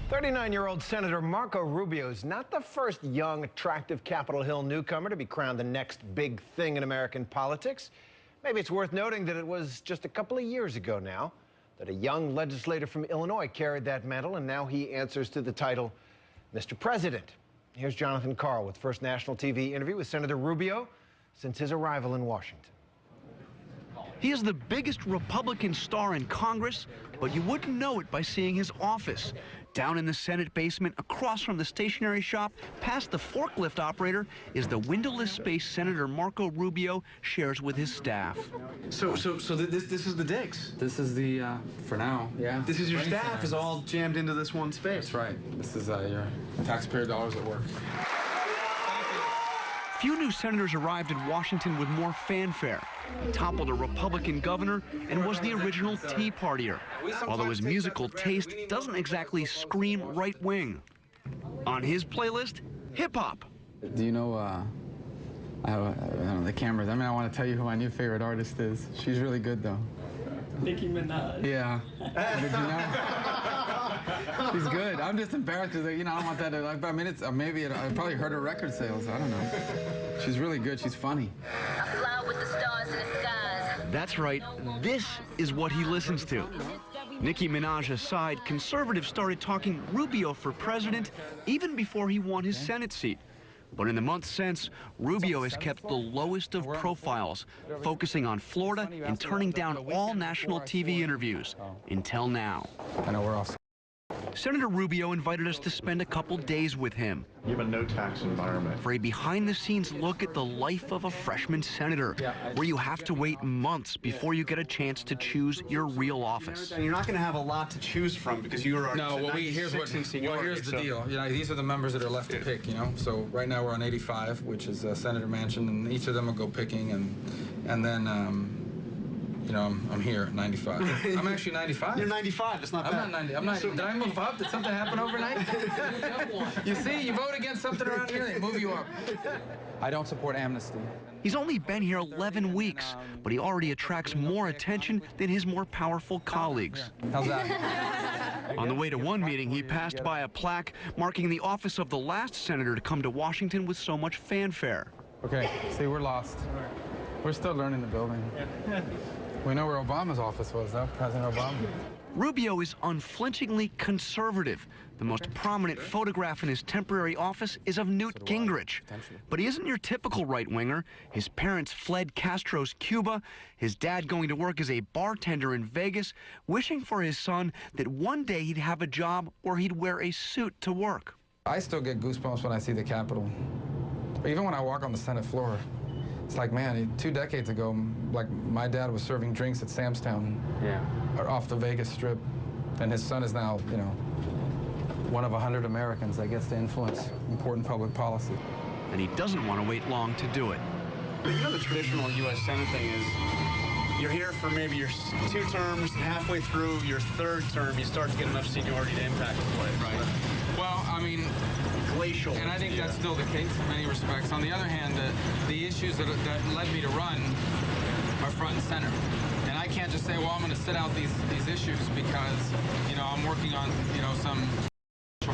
39-year-old Senator Marco Rubio is not the first young, attractive Capitol Hill newcomer to be crowned the next big thing in American politics. Maybe it's worth noting that it was just a couple of years ago now that a young legislator from Illinois carried that mantle, and now he answers to the title, Mr. President. Here's Jonathan Karl with First National TV interview with Senator Rubio since his arrival in Washington. He is the biggest Republican star in Congress, but you wouldn't know it by seeing his office. Down in the Senate basement, across from the stationery shop, past the forklift operator, is the windowless space Senator Marco Rubio shares with his staff. So this is the digs? This is the, for now, yeah. This is your staff is all jammed into this one space? That's right. This is your taxpayer dollars at work. Few new senators arrived in Washington with more fanfare. He toppled a Republican governor and was the original Tea Partier, although his musical taste doesn't exactly scream right-wing. On his playlist, hip-hop. Do you know, I don't know, the cameras. I mean, I want to tell you who my new favorite artist is. She's really good, though. Nicki Minaj. Yeah. Did you know? She's good. I'm just embarrassed because, you know, I don't want that to, like, I mean, it's, I probably hurt her record sales. I don't know. She's really good. She's funny. I fly with the stars in the skies. That's right. This is what he listens to. Nicki Minaj aside, conservatives started talking Rubio for president even before he won his Senate seat. But in the months since, Rubio has kept the lowest of profiles, focusing on Florida and turning down all national TV interviews until now. I know we're all. Senator Rubio invited us to spend a couple days with him. You have a no-tax environment. For a behind-the-scenes look at the life of a freshman senator, where you have to wait months before you get a chance to choose your real office. And you're not going to have a lot to choose from because you are No, well, here's the deal. You know, these are the members that are left to pick, you know. So right now we're on 85, which is Senator Manchin, and each of them will go picking, and then, you know, I'm here at 95. I'm actually 95. You're 95. It's not bad. I'm not 90. I'm 90. Did I move up? Did something happen overnight? You see, you vote against something around here, they move you up. I don't support amnesty. He's only been here 11 weeks, but he already attracts more attention than his more powerful colleagues. How's that? On the way to one meeting, he passed by a plaque marking the office of the last senator to come to Washington with so much fanfare. Okay, see, we're lost. We're still learning the building. We know where Obama's office was, though, President Obama. Rubio is unflinchingly conservative. The most prominent photograph in his temporary office is of Newt Gingrich. But he isn't your typical right-winger. His parents fled Castro's Cuba, his dad going to work as a bartender in Vegas, wishing for his son that one day he'd have a job where he'd wear a suit to work. I still get goosebumps when I see the Capitol. Even when I walk on the Senate floor. It's like, man, 2 decades ago, like, my dad was serving drinks at Sam's Town, off the Vegas Strip, and his son is now, you know, one of 100 Americans that gets to influence important public policy. And he doesn't want to wait long to do it. You know, the traditional U.S. Senate thing is you're here for maybe your 2 terms, halfway through your 3rd term, you start to get enough seniority to impact the place. Right. Well, I mean, glacial. And I think that's still the case in many respects. On the other hand, the issues that led me to run are front and center. And I can't just say, well, I'm going to sit out these issues because, you know, I'm working on, you know, some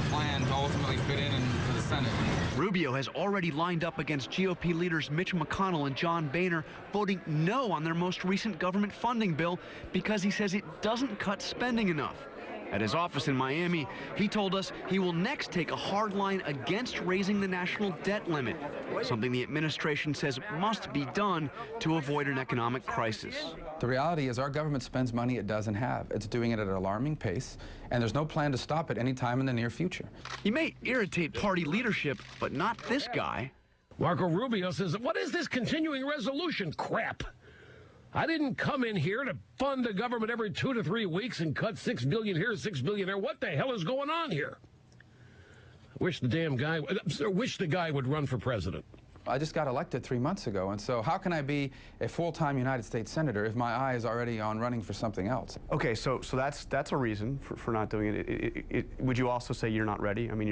plan to ultimately fit in for the Senate. Rubio has already lined up against GOP leaders Mitch McConnell and John Boehner, voting no on their most recent government funding bill because he says it doesn't cut spending enough. At his office in Miami, he told us he will next take a hard line against raising the national debt limit, something the administration says must be done to avoid an economic crisis. The reality is our government spends money it doesn't have. It's doing it at an alarming pace, and there's no plan to stop it anytime in the near future. He may irritate party leadership, but not this guy. Marco Rubio says, what is this continuing resolution crap? I didn't come in here to fund the government every 2 to 3 weeks and cut $6 billion here, $6 billion there. What the hell is going on here? I wish the guy would run for president. I just got elected 3 months ago, and so how can I be a full-time United States Senator if my eye is already on running for something else? Okay, so that's a reason for not doing it. Would you also say you're not ready? I mean,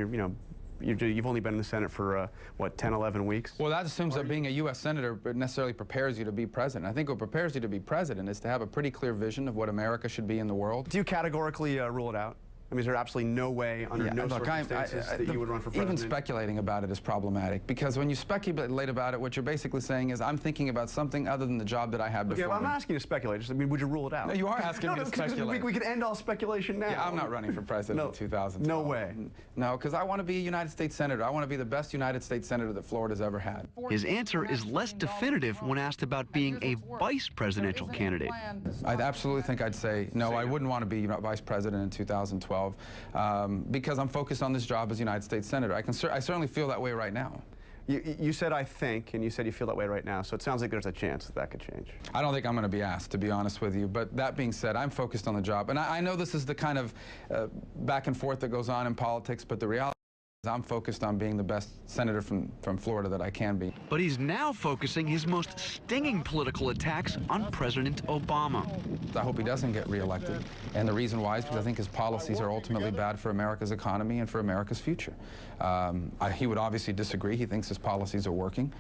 you've only been in the Senate for, what, 10, 11 weeks? Well, that assumes that being a U.S. Senator necessarily prepares you to be president. I think what prepares you to be president is to have a pretty clear vision of what America should be in the world. Do you categorically rule it out? I mean, is there absolutely no way, under no circumstances, that you would run for president? Even speculating about it is problematic, because when you speculate about it, what you're basically saying is, I'm thinking about something other than the job that I have before me. I'm not asking you to speculate. Just, I mean, would you rule it out? No, you are asking me to speculate. We could end all speculation now. Yeah, I'm not running for president in 2012. No way. No, because I want to be a United States Senator. I want to be the best United States Senator that Florida's ever had. His answer is less definitive when asked about being a vice presidential candidate. I absolutely think I'd say, no, I wouldn't want to be vice president in 2012 because I'm focused on this job as United States Senator. I certainly feel that way right now. You said I think, and you said you feel that way right now, so it sounds like there's a chance that could change. I don't think I'm going to be asked, to be honest with you, but that being said, I'm focused on the job. And I know this is the kind of back and forth that goes on in politics, but the reality is I'm focused on being the best senator from Florida that I can be. But he's now focusing his most stinging political attacks on President Obama. I hope he doesn't get reelected. And the reason why is because I think his policies are ultimately bad for America's economy and for America's future. He would obviously disagree. He thinks his policies are working.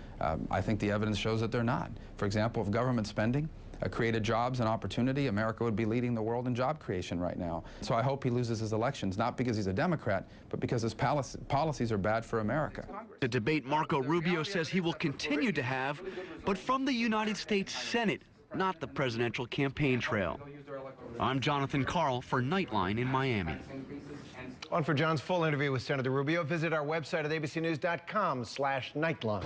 I think the evidence shows that they're not. For example, if government spending created jobs and opportunity, America would be leading the world in job creation right now. So I hope he loses his elections, not because he's a Democrat, but because his policies are bad for America. The debate Marco Rubio says he will continue to have, but from the United States Senate, not the presidential campaign trail. I'm Jonathan Karl for Nightline in Miami. On for John's full interview with Senator Rubio, visit our website at abcnews.com/Nightline.